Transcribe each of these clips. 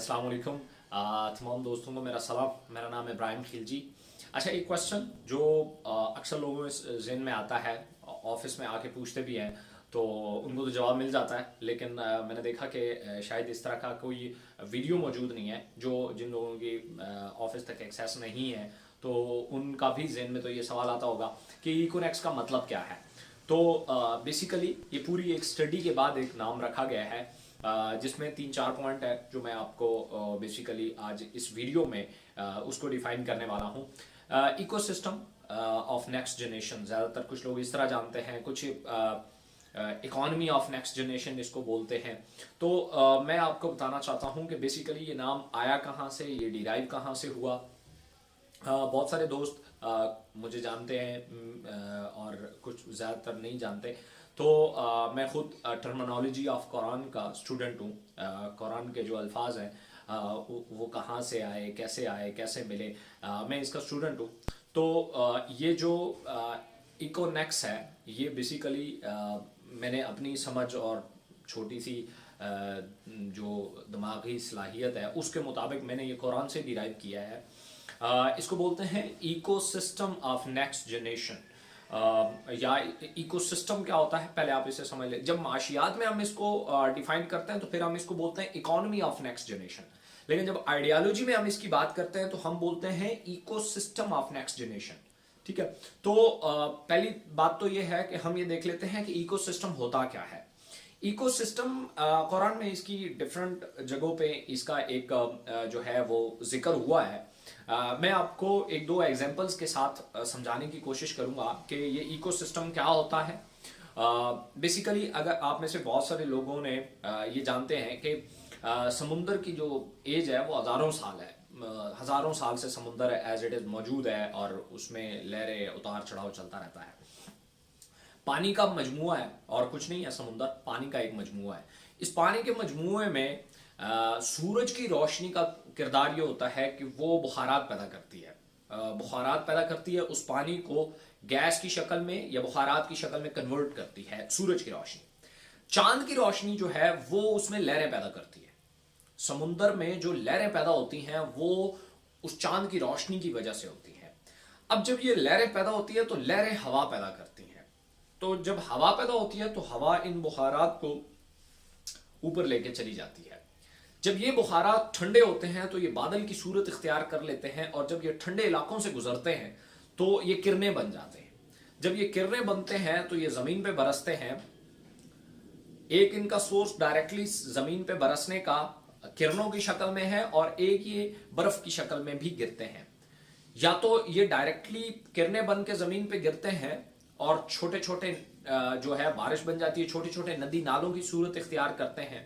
अस्सलाम वालेकुम। तमाम दोस्तों को मेरा सलाम। मेरा नाम है इब्राहिम खिलजी। अच्छा, एक क्वेश्चन जो अक्सर लोगों के जहन में आता है, ऑफिस में आके पूछते भी हैं तो उनको तो जवाब मिल जाता है, लेकिन मैंने देखा कि शायद इस तरह का कोई वीडियो मौजूद नहीं है जो जिन लोगों की ऑफिस तक एक्सेस नहीं है, तो उनका भी जहन में तो ये सवाल आता होगा कि इकोनेक्स का मतलब क्या है। तो बेसिकली ये पूरी एक स्टडी के बाद एक नाम रखा गया है, जिसमें 3-4 पॉइंट है जो मैं आपको बेसिकली आज इस वीडियो में उसको डिफाइन करने वाला हूँ। इकोसिस्टम ऑफ नेक्स्ट जनरेशन, ज़्यादातर कुछ लोग इस तरह जानते हैं, कुछ इकोनॉमी ऑफ नेक्स्ट जनरेशन इसको बोलते हैं। तो मैं आपको बताना चाहता हूँ कि बेसिकली ये नाम आया कहाँ से, ये डिराइव कहाँ से हुआ। बहुत सारे दोस्त मुझे जानते हैं और कुछ ज़्यादातर नहीं जानते। तो मैं खुद टर्मिनोलॉजी ऑफ कुरान का स्टूडेंट हूँ। कुरान के जो अल्फाज हैं वो कहाँ से आए, कैसे मिले, मैं इसका स्टूडेंट हूँ। तो ये जो इकोनेक्स है, ये बेसिकली मैंने अपनी समझ और छोटी सी जो दिमागी सलाहियत है उसके मुताबिक मैंने ये कुरान से डिराइव किया है। इसको बोलते हैं इकोसिस्टम ऑफ नेक्स्ट जनरेशन। या इकोसिस्टम क्या होता है पहले आप इसे समझ लें। जब माशियात में हम इसको डिफाइन करते हैं तो फिर हम इसको बोलते हैं इकोनॉमी ऑफ नेक्स्ट जनरेशन, लेकिन जब आइडियोलॉजी में हम इसकी बात करते हैं तो हम बोलते हैं इकोसिस्टम ऑफ नेक्स्ट जनरेशन। ठीक है, तो पहली बात तो ये है कि हम ये देख लेते हैं कि इकोसिस्टम होता क्या है। इकोसिस्टम कुरान में इसकी डिफरेंट जगहों पे इसका एक जो है वो जिक्र हुआ है। मैं आपको एक दो एग्जांपल्स के साथ समझाने की कोशिश करूंगा कि ये इकोसिस्टम क्या होता है। बेसिकली अगर आप में से बहुत सारे लोगों ने ये जानते हैं कि समुंदर की जो एज है वो हज़ारों साल है। हज़ारों साल से समुंदर एज इट इज़ मौजूद है और उसमें लहरें उतार चढ़ाव चलता रहता है। पानी का मजमुआ है और कुछ नहीं है, समुंदर पानी का एक मजमुआ है। इस पानी के मजमुए में सूरज की रोशनी का किरदार ये होता है कि वो बुखारात पैदा करती है। बुखारात पैदा करती है, उस पानी को गैस की शक्ल में या बुखारात की शक्ल में कन्वर्ट करती है सूरज की रोशनी। चांद की रोशनी जो है वो उसमें लहरें पैदा करती है। समुंदर में जो लहरें पैदा होती हैं वो उस चांद की रोशनी की वजह से होती हैं। अब जब ये लहरें पैदा होती है तो लहरें हवा पैदा करती हैं। तो जब हवा पैदा होती है तो हवा इन बुखारात को ऊपर लेके चली जाती है। जब ये बुखारात ठंडे होते हैं तो ये बादल की सूरत इख्तियार कर लेते हैं, और जब ये ठंडे इलाकों से गुजरते हैं तो ये किरणें बन जाते हैं। जब ये किरणें बनते हैं तो ये जमीन पे बरसते हैं। एक इनका सोर्स डायरेक्टली जमीन पे बरसने का किरणों की शक्ल में है और एक ये बर्फ की शक्ल में भी गिरते हैं। या तो ये डायरेक्टली किरणें बन के जमीन पे गिरते हैं और छोटे छोटे जो है बारिश बन जाती है, छोटे छोटे नदी नालों की सूरत इख्तियार करते हैं,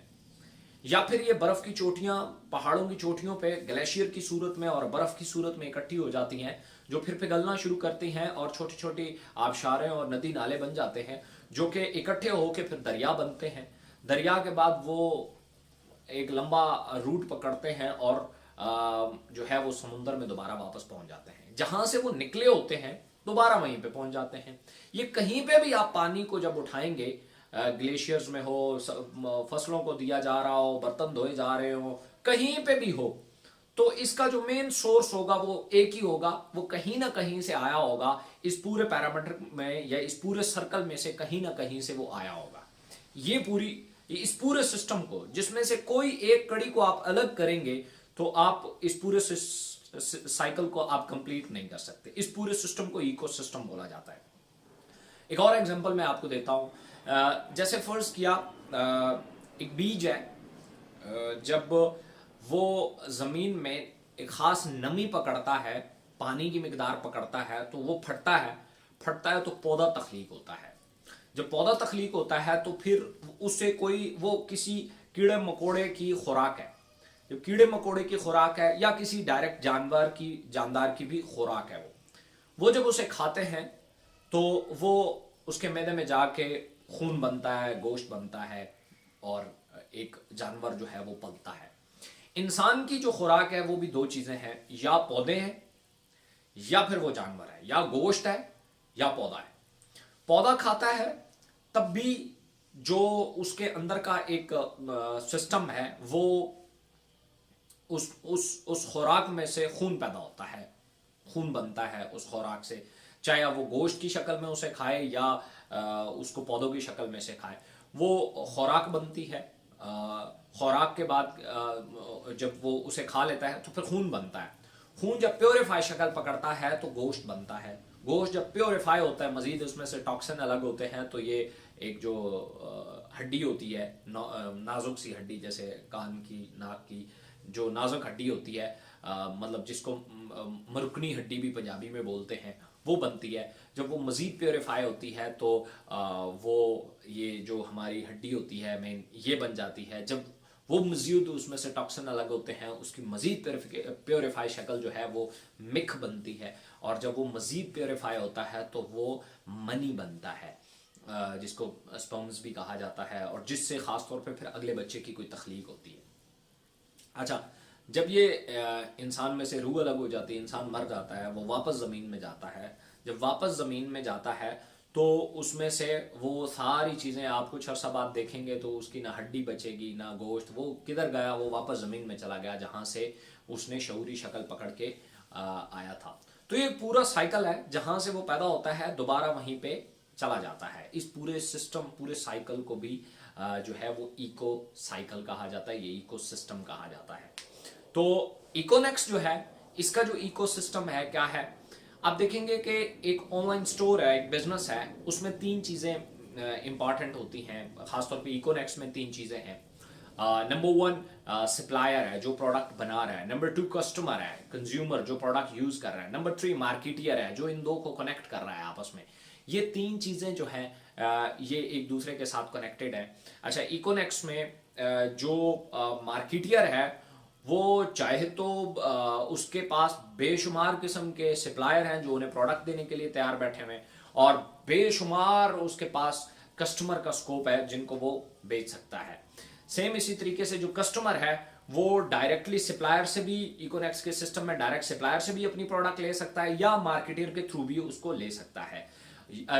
या फिर ये बर्फ की चोटियां पहाड़ों की चोटियों पे ग्लेशियर की सूरत में और बर्फ की सूरत में इकट्ठी हो जाती हैं, जो फिर पिघलना शुरू करती हैं और छोटी छोटी आबशारें और नदी नाले बन जाते हैं, जो कि इकट्ठे होकर फिर दरिया बनते हैं। दरिया के बाद वो एक लंबा रूट पकड़ते हैं और जो है वो समुंदर में दोबारा वापस पहुंच जाते हैं। जहां से वो निकले होते हैं दोबारा वहीं पे पहुंच जाते हैं। ये कहीं पे भी आप पानी को जब उठाएंगे, ग्लेशियर्स में हो, फसलों को दिया जा रहा हो, बर्तन धोए जा रहे हो, कहीं पे भी हो, तो इसका जो मेन सोर्स होगा वो एक ही होगा। वो कहीं ना कहीं से आया होगा, इस पूरे पैरामीटर में या इस पूरे सर्कल में से कहीं ना कहीं से वो आया होगा। इस पूरे सिस्टम को, जिसमें से कोई एक कड़ी को आप अलग करेंगे तो आप इस पूरे साइकिल को आप कंप्लीट नहीं कर सकते। इस पूरे सिस्टम को इकोसिस्टम बोला जाता है। एक और एग्जांपल मैं आपको देता हूं। जैसे फर्ज किया एक बीज है, जब वो जमीन में एक खास नमी पकड़ता है, पानी की मिकदार पकड़ता है, तो वो फटता है तो पौधा तख्लीक होता है। जब पौधा तख्लीक होता है तो फिर उससे वो किसी कीड़े मकोड़े की खुराक है। जब कीड़े मकोड़े की खुराक है या किसी डायरेक्ट जानदार की भी खुराक है, वो जब उसे खाते हैं तो वो उसके मैदे में जाके खून बनता है, गोश्त बनता है और एक जानवर जो है वो पलता है। इंसान की जो खुराक है वो भी दो चीजें हैं, या पौधे हैं या फिर वो जानवर है, या गोश्त है या पौधा है। पौधा खाता है तब भी जो उसके अंदर का एक सिस्टम है वो उस खुराक में से खून पैदा होता है, खून बनता है उस खुराक से, चाहे वो गोश्त की शक्ल में उसे खाए या उसको पौधों की शक्ल में से खाए, वो खुराक बनती है। खुराक के बाद जब वो उसे खा लेता है तो फिर खून बनता है। खून जब प्योरीफाई शक्ल पकड़ता है तो गोश्त बनता है। गोश्त जब प्योरीफाई होता है, मजीद उसमें से टॉक्सिन अलग होते हैं, तो ये एक जो हड्डी होती है, नाजुक सी हड्डी, जैसे कान की, नाक की जो नाजुक हड्डी होती है, मतलब जिसको मरुकनी हड्डी भी पंजाबी में बोलते हैं, वो बनती है। जब वो मज़ीद प्योरीफाई होती है तो वो ये जो हमारी हड्डी होती है मेन, ये बन जाती है। जब वो मज़ीद उसमें से टॉक्सिन अलग होते हैं, उसकी मज़ीद प्योरीफाई शक्ल जो है वो मिख बनती है, और जब वो मज़ीद प्योरीफाई होता है तो वो मनी बनता है, जिसको स्पर्म्स भी कहा जाता है, और जिससे ख़ास तौर पे फिर अगले बच्चे की कोई तख्लीक होती है। अच्छा, जब ये इंसान में से रूह अलग हो जाती है, इंसान मर जाता है, वो वापस ज़मीन में जाता है। जब वापस ज़मीन में जाता है तो उसमें से वो सारी चीज़ें, आप कुछ अर्सा बाद देखेंगे तो उसकी ना हड्डी बचेगी ना गोश्त, वो किधर गया, वो वापस ज़मीन में चला गया जहाँ से उसने शऊरी शक्ल पकड़ के आया था। तो ये पूरा साइकिल है, जहाँ से वो पैदा होता है दोबारा वहीं पे चला जाता है। इस पूरे सिस्टम, पूरे साइकिल को भी जो है वो इको साइकिल कहा जाता है, ये इको सिस्टम कहा जाता है। तो इकोनेक्स जो है, इसका जो इको सिस्टम है क्या है, आप देखेंगे कि एक ऑनलाइन स्टोर है, एक बिजनेस है, उसमें तीन चीज़ें इंपॉर्टेंट होती हैं, खासतौर पे इकोनेक्स में तीन चीज़ें हैं। नंबर वन सप्लायर है जो प्रोडक्ट बना रहा है, नंबर टू कस्टमर है, कंज्यूमर जो प्रोडक्ट यूज़ कर रहा है, नंबर थ्री मार्केटियर है जो इन दो को कनेक्ट कर रहा है आपस में। ये तीन चीज़ें जो हैं ये एक दूसरे के साथ कनेक्टेड है। अच्छा, इकोनेक्स में जो मार्केटियर है वो चाहे तो उसके पास बेशुमार किस्म के सप्लायर हैं जो उन्हें प्रोडक्ट देने के लिए तैयार बैठे हुए हैं, और बेशुमार उसके पास कस्टमर का स्कोप है जिनको वो बेच सकता है। सेम इसी तरीके से जो कस्टमर है वो डायरेक्टली सप्लायर से भी, इकोनेक्स के सिस्टम में डायरेक्ट सप्लायर से भी अपनी प्रोडक्ट ले सकता है या मार्केटियर के थ्रू भी उसको ले सकता है।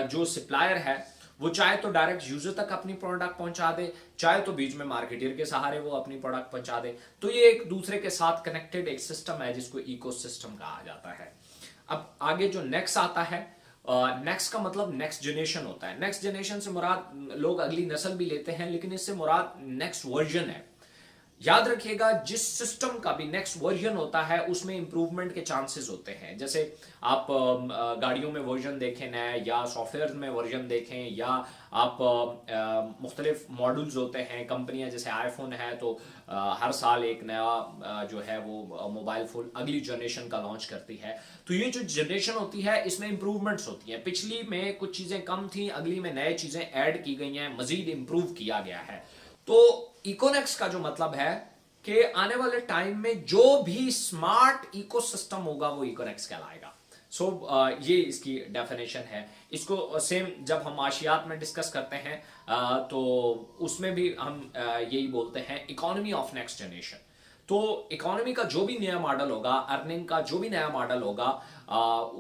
जो सप्लायर है वो चाहे तो डायरेक्ट यूजर तक अपनी प्रोडक्ट पहुंचा दे, चाहे तो बीच में मार्केटियर के सहारे वो अपनी प्रोडक्ट पहुंचा दे। तो ये एक दूसरे के साथ कनेक्टेड एक सिस्टम है जिसको इकोसिस्टम कहा जाता है। अब आगे जो नेक्स्ट आता है, नेक्स्ट का मतलब नेक्स्ट जनरेशन होता है। नेक्स्ट जनरेशन से मुराद लोग अगली नस्ल भी लेते हैं, लेकिन इससे मुराद नेक्स्ट वर्जन है। याद रखिएगा, जिस सिस्टम का भी नेक्स्ट वर्जन होता है उसमें इंप्रूवमेंट के चांसेस होते हैं। जैसे आप गाड़ियों में वर्जन देखें नया, या सॉफ्टवेयर में वर्जन देखें, या आप मुख्तलिफ मॉडल्स होते हैं, कंपनियां जैसे आईफोन है तो हर साल एक नया जो है वो मोबाइल फोन अगली जनरेशन का लॉन्च करती है। तो ये जो जनरेशन होती है इसमें इंप्रूवमेंट्स होती हैं। पिछली में कुछ चीज़ें कम थी, अगली में नए चीज़ें ऐड की गई हैं, मजीद इंप्रूव किया गया है। तो इकोनेक्स का जो मतलब है कि आने वाले टाइम में जो भी स्मार्ट इकोसिस्टम होगा वो इकोनेक्स कहलाएगा। सो ये इसकी डेफिनेशन है। इसको सेम जब हम माशियात में डिस्कस करते हैं तो उसमें भी हम यही बोलते हैं, इकोनॉमी ऑफ नेक्स्ट जनरेशन। तो इकोनॉमी का जो भी नया मॉडल होगा, अर्निंग का जो भी नया मॉडल होगा,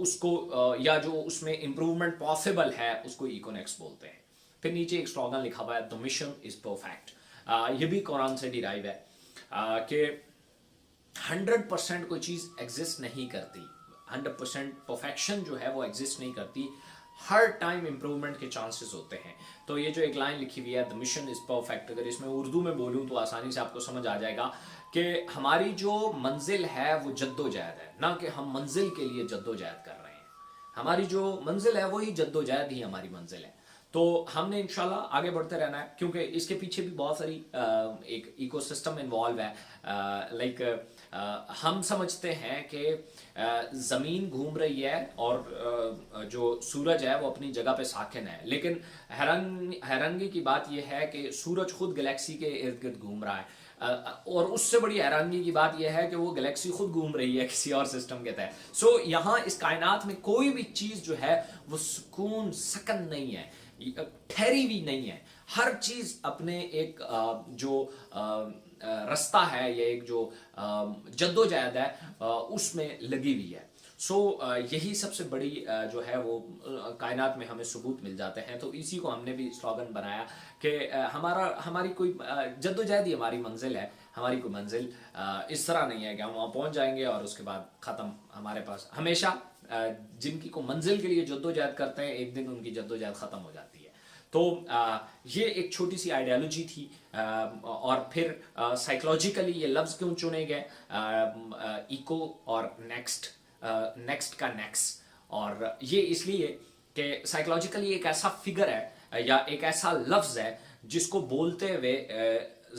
उसको या जो उसमें इंप्रूवमेंट पॉसिबल है उसको इकोनेक्स बोलते हैं। फिर नीचे एक स्लोगन लिखा हुआ है, द मिशन इज परफेक्ट। ये भी कुरान से डिराइव है कि 100% कोई चीज़ एग्जिस्ट नहीं करती, 100% परफेक्शन जो है वो एग्जिस्ट नहीं करती, हर टाइम इंप्रूवमेंट के चांसेस होते हैं। तो ये जो एक लाइन लिखी हुई है, द मिशन इज़ परफेक्ट, अगर इसमें उर्दू में बोलूँ तो आसानी से आपको समझ आ जाएगा कि हमारी जो मंजिल है वो जद्दोजहद है, ना कि हम मंजिल के लिए जद्दोजहद कर रहे हैं। हमारी जो मंजिल है वही जद्दोजहद ही हमारी मंजिल है। तो हमने इंशाल्लाह आगे बढ़ते रहना है, क्योंकि इसके पीछे भी बहुत सारी एक इकोसिस्टम इन्वॉल्व है। लाइक हम समझते हैं कि ज़मीन घूम रही है और जो सूरज है वो अपनी जगह पे साकिन है, लेकिन हैरानगी की बात यह है कि सूरज खुद गैलेक्सी के इर्द गिर्द घूम रहा है। और उससे बड़ी हैरानगी की बात यह है कि वो गैलेक्सी खुद घूम रही है किसी और सिस्टम के तहत। सो यहाँ इस कायनात में कोई भी चीज़ जो है वो सुकून सकन नहीं है, ठहरी हुई नहीं है। हर चीज़ अपने एक जो रास्ता है या एक जो जद्दोजहद है उसमें लगी हुई है। सो यही सबसे बड़ी जो है वो कायनात में हमें सबूत मिल जाते हैं। तो इसी को हमने भी स्लोगन बनाया कि हमारी कोई जद्दोजहद ही हमारी मंजिल है। हमारी कोई मंजिल इस तरह नहीं है कि हम वहाँ पहुँच जाएंगे और उसके बाद ख़त्म। हमारे पास हमेशा जिनकी को मंजिल के लिए जद्दोजहद करते हैं, एक दिन उनकी जद्दोजहद ख़त्म हो जाती है। तो ये एक छोटी सी आइडियोलॉजी थी। और फिर साइकोलॉजिकली ये लफ्ज़ क्यों चुने गए, इको और नेक्स्ट, नेक्स्ट का नेक्स्ट, और ये इसलिए कि साइकोलॉजिकली एक ऐसा फिगर है या एक ऐसा लफ्ज़ है जिसको बोलते हुए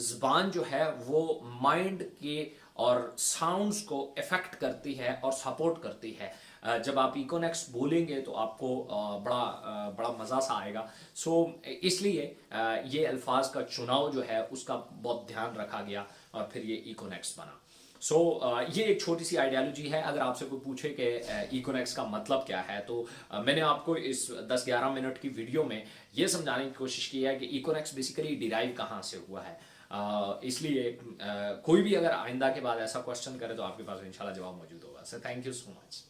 ज़बान जो है वो माइंड के और साउंड्स को इफेक्ट करती है और सपोर्ट करती है। जब आप इकोनेक्स्ट बोलेंगे तो आपको बड़ा मज़ा सा आएगा। सो इसलिए ये अल्फाज का चुनाव जो है उसका बहुत ध्यान रखा गया और फिर ये इकोनेक्स्ट बना। सो ये एक छोटी सी आइडियोलॉजी है। अगर आपसे कोई पूछे कि इकोनेक्स का मतलब क्या है, तो मैंने आपको इस 10-11 मिनट की वीडियो में ये समझाने की कोशिश की है कि इकोनेक्स बेसिकली डिराइव कहाँ से हुआ है। इसलिए कोई भी अगर आइंदा के बाद ऐसा क्वेश्चन करे तो आपके पास इंशाल्लाह जवाब मौजूद होगा। So thank you so much.